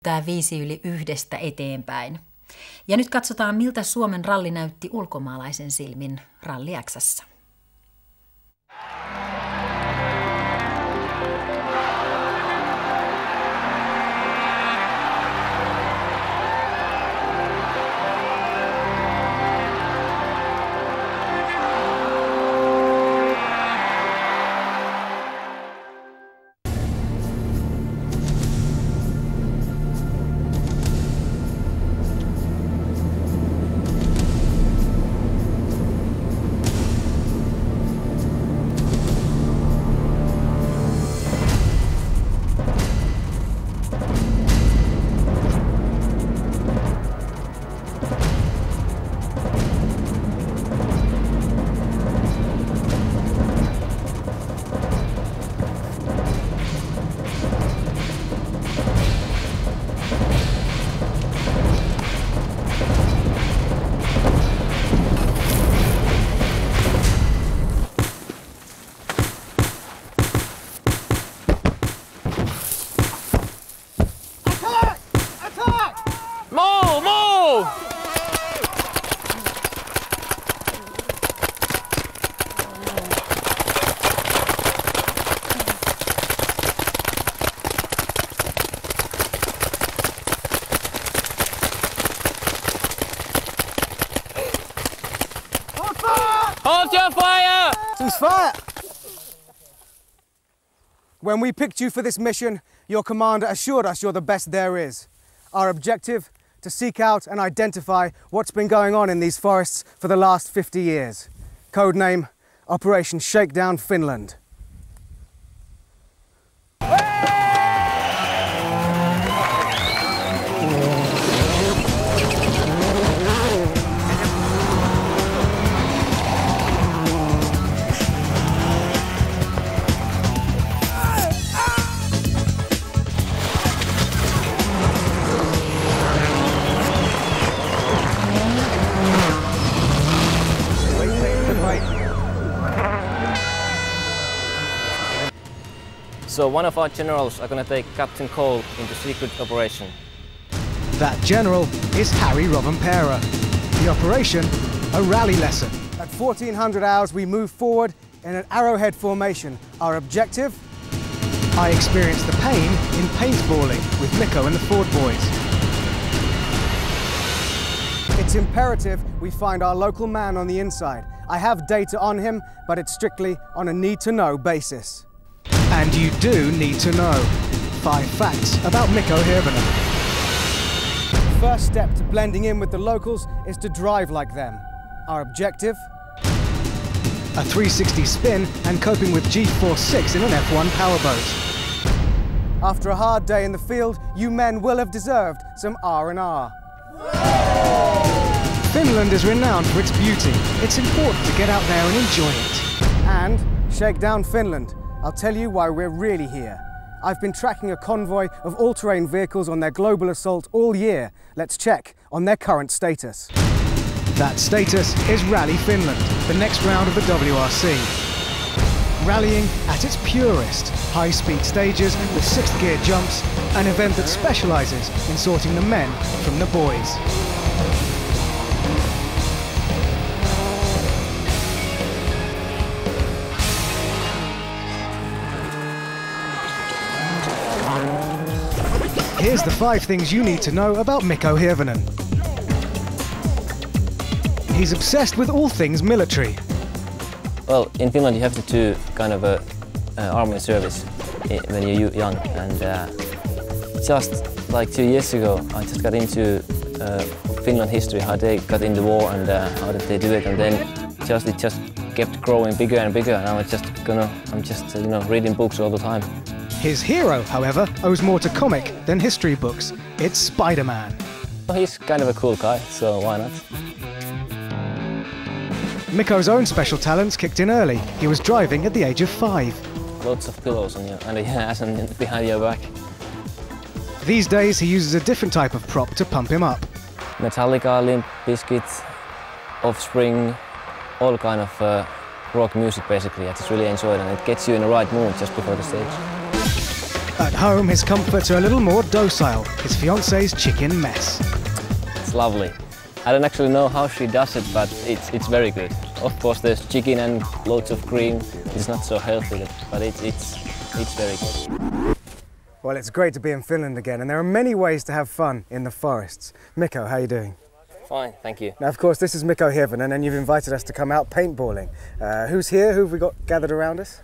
Tää 1:05 eteenpäin. Ja nyt katsotaan, miltä Suomen ralli näytti ulkomaalaisen silmin RalliX:ssä. Hold your fire! Ceasefire! When we picked you for this mission, your commander assured us you're the best there is. Our objective, to seek out and identify what's been going on in these forests for the last 50 years. Codename, Operation Shakedown Finland. So one of our generals are going to take Captain Cole into secret operation. That general is Harry Rovanperä. The operation, a rally lesson. At 1400 hours we move forward in an arrowhead formation. Our objective? I experienced the pain in paintballing with Mikko and the Ford boys. It's imperative we find our local man on the inside. I have data on him, but it's strictly on a need-to-know basis. And you do need to know 5 facts about Mikko Hirvonen. First step to blending in with the locals is to drive like them. Our objective? A 360 spin and coping with G-Force 6 in an F1 powerboat. After a hard day in the field, you men will have deserved some R&R. Finland is renowned for its beauty. It's important to get out there and enjoy it. And Shakedown Finland. I'll tell you why we're really here. I've been tracking a convoy of all-terrain vehicles on their global assault all year. Let's check on their current status. That status is Rally Finland, the next round of the WRC. Rallying at its purest, high-speed stages with 6th gear jumps, an event that specialises in sorting the men from the boys. Here's the 5 things you need to know about Mikko Hirvonen. He's obsessed with all things military. Well, in Finland you have to do kind of a army service when you're young, and just like 2 years ago I just got into Finland history, how they got in the war and how did they do it, and then it just kept growing bigger and bigger, and I'm just reading books all the time. His hero, however, owes more to comic than history books. It's Spider-Man. Well, he's kind of a cool guy, so why not? Mikko's own special talents kicked in early. He was driving at the age of 5. Lots of pillows on your ass and behind your back. These days he uses a different type of prop to pump him up. Metallica, Limp Bizkit, Offspring, all kind of rock music basically. I just really enjoy it, and it gets you in the right mood just before the stage. At home, his comforts are a little more docile, his fiancée's chicken mess. It's lovely. I don't actually know how she does it, but it's very good. Of course, there's chicken and loads of cream. It's not so healthy, but it's very good. Well, it's great to be in Finland again, and there are many ways to have fun in the forests. Mikko, how are you doing? Fine, thank you. Now, of course, this is Mikko Hieman, and you've invited us to come out paintballing. Who's here? Who have we got gathered around us?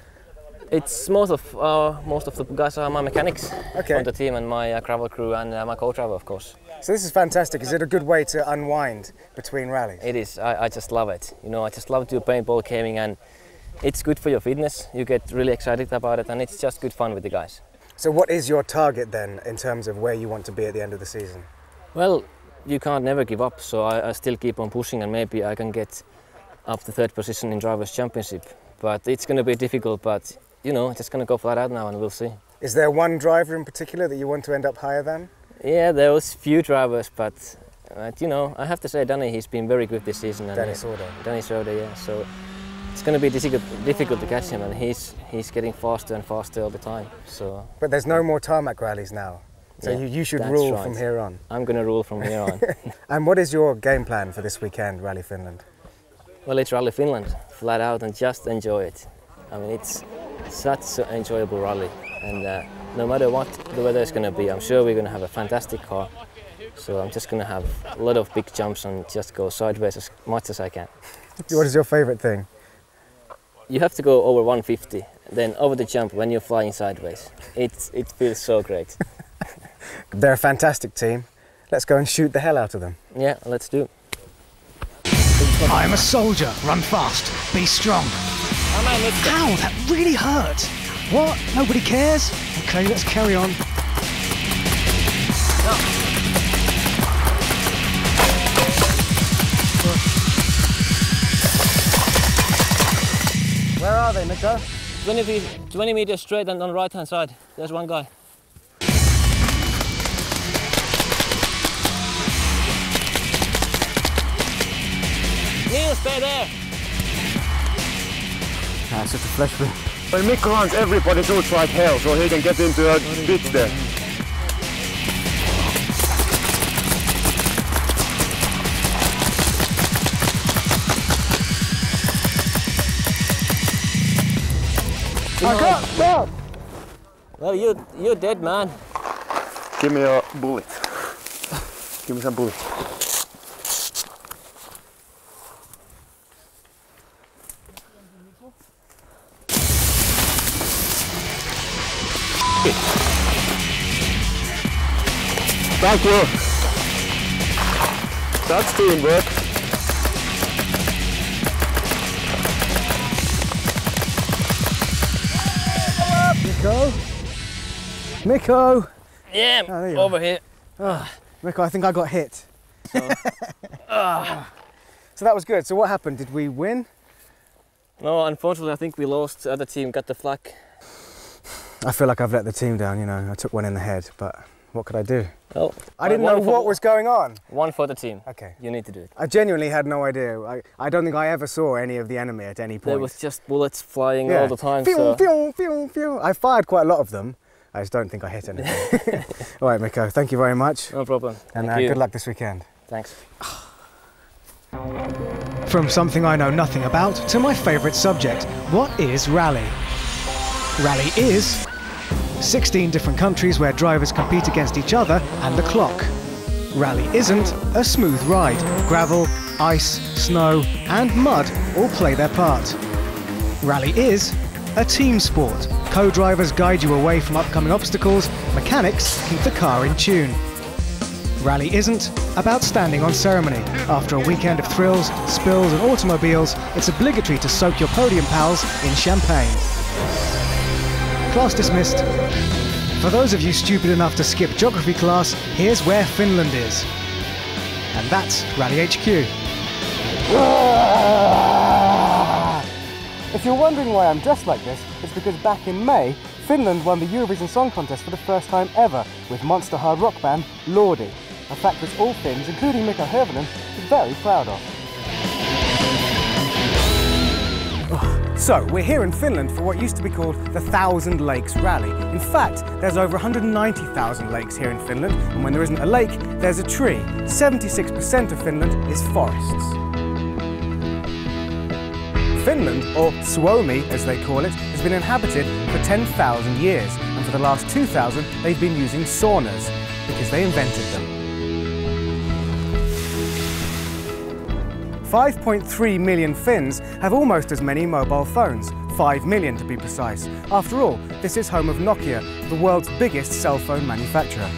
It's most of the guys are my mechanics Okay. on the team, and my gravel crew, and my co-driver, of course. So this is fantastic. Is it a good way to unwind between rallies? It is. I just love it. You know, I just love to do paintball gaming, and it's good for your fitness. You get really excited about it, and it's just good fun with the guys. So what is your target then in terms of where you want to be at the end of the season? Well, you can't never give up, so I still keep on pushing, and maybe I can get up to 3rd position in Drivers' Championship. But it's going to be difficult, but you know, just going to go flat out now and we'll see. Is there one driver in particular that you want to end up higher than? Yeah, there was few drivers, but you know, I have to say Danny, he's been very good this season. Danny Sordo. Danny Sordo, yeah. So it's going to be difficult to catch him, and he's getting faster and faster all the time. So. But there's no more tarmac rallies now, so yeah, you should rule from here on. I'm going to rule from here on. And what is your game plan for this weekend, Rally Finland? Well, it's Rally Finland, flat out, and just enjoy it. I mean, it's such an enjoyable rally, and no matter what the weather is going to be, I'm sure we're going to have a fantastic car. So I'm just going to have a lot of big jumps and just go sideways as much as I can. What is your favourite thing? You have to go over 150, then over the jump when you're flying sideways. It feels so great. They're a fantastic team. Let's go and shoot the hell out of them. Yeah, let's do. I'm a soldier. Run fast. Be strong. Ow, that really hurt. What? Nobody cares? Okay, let's carry on. Where are they, Mikko? 20 meters straight and on the right-hand side. There's one guy. Neil, stay there. It's just a flesh wound. When Mikko runs, everybody shoots like hell, so he can get into a pitch there. I can't stop! Well, you're dead, man. Give me a bullet. Give me some bullets. Thank you. That's teamwork. Mikko? Mikko! Yeah, there you over here. Mikko, I think I got hit. So that was good. So what happened? Did we win? No, unfortunately, I think we lost. The other team got the flag. I feel like I've let the team down, you know. I took one in the head, but what could I do? Well, I didn't know what was going on. One for the team. Okay. You need to do it. I genuinely had no idea. I don't think I ever saw any of the enemy at any point. There was just bullets flying Yeah. all the time. Pew, So. pew, pew, pew. I fired quite a lot of them. I just don't think I hit anything. All right, Mikko, thank you very much. No problem. And Thank you. good luck this weekend. Thanks. From something I know nothing about to my favourite subject, what is rally? Rally is 16 different countries where drivers compete against each other and the clock. Rally isn't a smooth ride. Gravel, ice, snow and mud all play their part. Rally is a team sport. Co-drivers guide you away from upcoming obstacles, mechanics keep the car in tune. Rally isn't about standing on ceremony. After a weekend of thrills, spills and automobiles, it's obligatory to soak your podium pals in champagne. Class dismissed. For those of you stupid enough to skip geography class, here's where Finland is. And that's Rally HQ. If you're wondering why I'm dressed like this, it's because back in May, Finland won the Eurovision Song Contest for the first time ever with monster hard rock band Lordi, a fact which all Finns, including Mikko Hieman, is very proud of. So, we're here in Finland for what used to be called the Thousand Lakes Rally. In fact, there's over 190,000 lakes here in Finland, and when there isn't a lake, there's a tree. 76% of Finland is forests. Finland, or Suomi as they call it, has been inhabited for 10,000 years, and for the last 2,000 they've been using saunas, because they invented them. 5.3 million Finns have almost as many mobile phones, 5 million to be precise. After all, this is home of Nokia, the world's biggest cell phone manufacturer.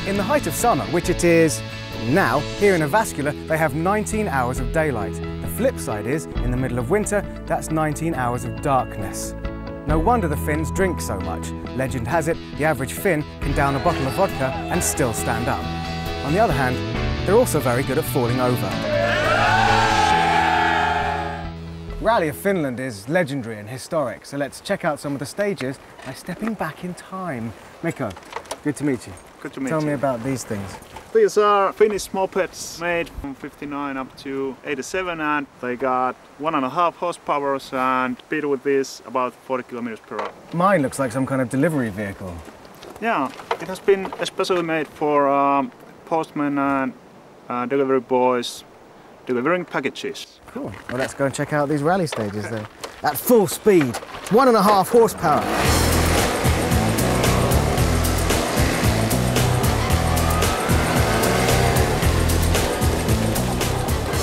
In the height of summer, which it is now, here in Jyväskylä, they have 19 hours of daylight. The flip side is, in the middle of winter, that's 19 hours of darkness. No wonder the Finns drink so much. Legend has it, the average Finn can down a bottle of vodka and still stand up. On the other hand, they're also very good at falling over. Rally of Finland is legendary and historic, so let's check out some of the stages by stepping back in time. Mikko, good to meet you. Good to meet Tell you. me about these things. These are Finnish mopeds made from 59 up to 87, and they got 1.5 horsepower and speed with this about 40 kilometers per hour. Mine looks like some kind of delivery vehicle. Yeah, it has been especially made for postmen and delivery boys delivering packages. Cool. Well, let's go and check out these rally stages then. At full speed, 1.5 horsepower.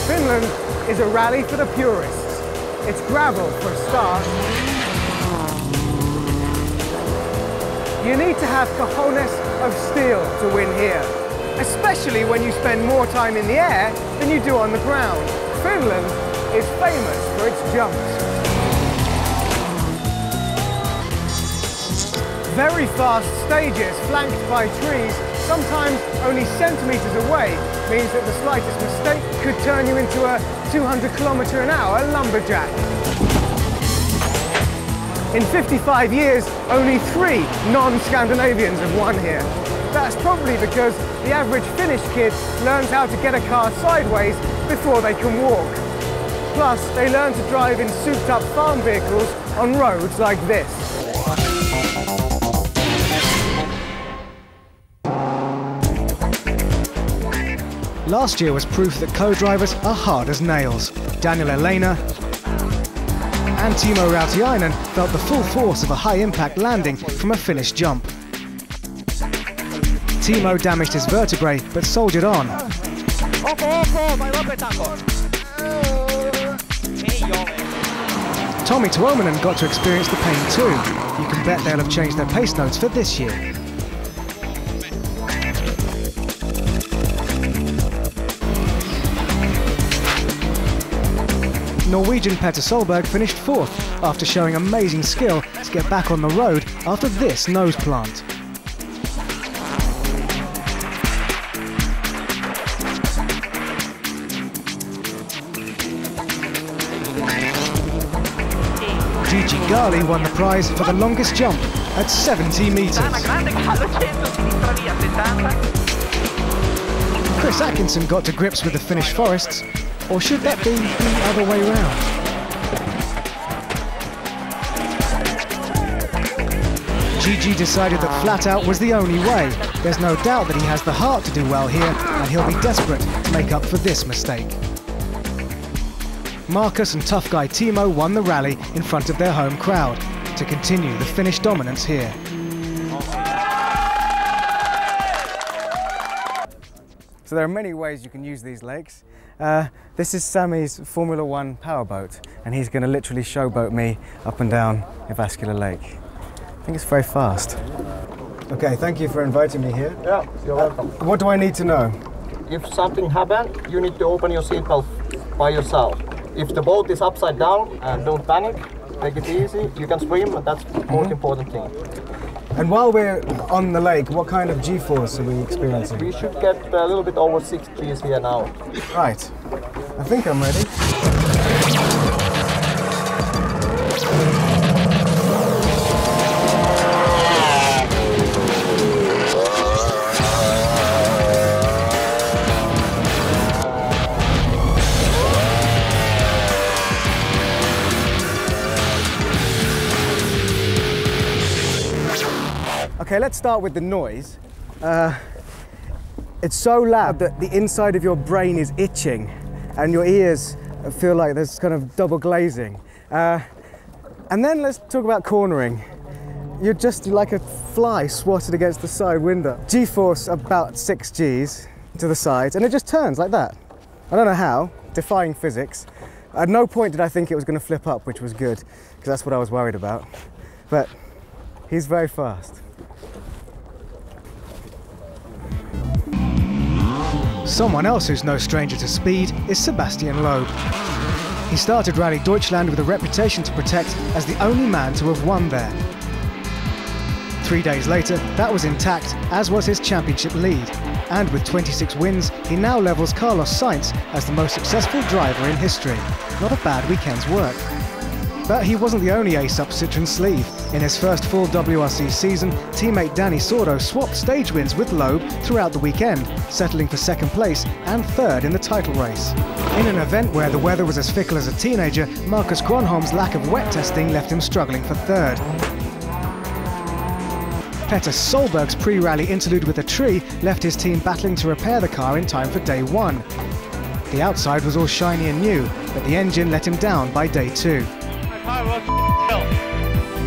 Finland is a rally for the purists. It's gravel for a start. You need to have cojones of steel to win here, especially when you spend more time in the air than you do on the ground. Finland is famous for its jumps. Very fast stages flanked by trees, sometimes only centimetres away, means that the slightest mistake could turn you into a 200 km/h lumberjack. In 55 years, only 3 non-Scandinavians have won here. That's probably because the average Finnish kid learns how to get a car sideways before they can walk. Plus, they learn to drive in souped-up farm vehicles on roads like this. Last year was proof that co-drivers are hard as nails. Daniel Elena and Timo Rautiainen felt the full force of a high-impact landing from a Finnish jump. Timo damaged his vertebrae, but soldiered on. Tommi Tuominen got to experience the pain too. You can bet they'll have changed their pace notes for this year. Norwegian Petter Solberg finished 4th after showing amazing skill to get back on the road after this nose plant. Gigi Gali won the prize for the longest jump at 70 metres. Chris Atkinson got to grips with the Finnish forests, or should that be the other way round? Gigi decided that flat out was the only way. There's no doubt that he has the heart to do well here, and he'll be desperate to make up for this mistake. Marcus and tough guy Timo won the rally in front of their home crowd to continue the Finnish dominance here. So there are many ways you can use these lakes. This is Sammy's Formula 1 powerboat, and he's going to literally showboat me up and down Jyväskylä Lake. I think it's very fast. Okay, thank you for inviting me here. Yeah, you're welcome. What do I need to know? If something happens, you need to open your seatbelt by yourself. If the boat is upside down, don't panic, take it easy. You can swim, but that's the most important thing. And while we're on the lake, what kind of G-force are we experiencing? We should get a little bit over 6 Gs here now. Right. I think I'm ready. Okay, let's start with the noise. It's so loud that the inside of your brain is itching and your ears feel like there's kind of double glazing. And then let's talk about cornering. You're just like a fly swatted against the side window. G-force about 6 Gs to the sides, and it just turns like that. I don't know how, defying physics. At no point did I think it was going to flip up, which was good, because that's what I was worried about. But he's very fast. Someone else who's no stranger to speed is Sebastian Loeb. He started Rally Deutschland with a reputation to protect as the only man to have won there. 3 days later, that was intact, as was his championship lead. And with 26 wins, he now levels Carlos Sainz as the most successful driver in history. Not a bad weekend's work. But he wasn't the only ace up Citroen's sleeve. In his first full WRC season, teammate Danny Sordo swapped stage wins with Loeb throughout the weekend, settling for second place and third in the title race. In an event where the weather was as fickle as a teenager, Marcus Gronholm's lack of wet testing left him struggling for third. Petter Solberg's pre-rally interlude with a tree left his team battling to repair the car in time for day one. The outside was all shiny and new, but the engine let him down by day 2.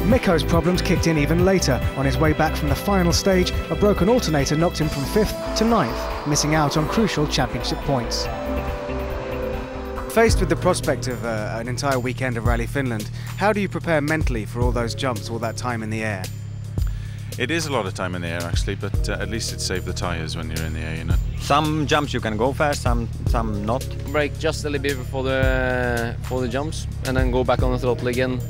Mikko's problems kicked in even later. On his way back from the final stage, a broken alternator knocked him from 5th to 9th, missing out on crucial championship points. Faced with the prospect of an entire weekend of Rally Finland, how do you prepare mentally for all those jumps, all that time in the air? It is a lot of time in the air actually, but at least it saves the tires when you're in the air, you know. Some jumps you can go fast, some not. Brake just a little bit before the jumps, and then go back on the throttle again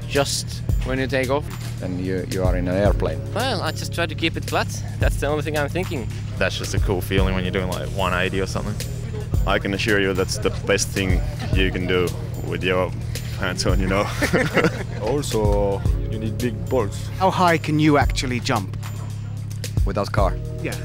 just when you take off. Then you are in an airplane. Well, I just try to keep it flat. That's the only thing I'm thinking. That's just a cool feeling when you're doing like 180 or something. I can assure you that's the best thing you can do with your hands on, you know. Also, you need big balls. How high can you actually jump? Without car. Yeah.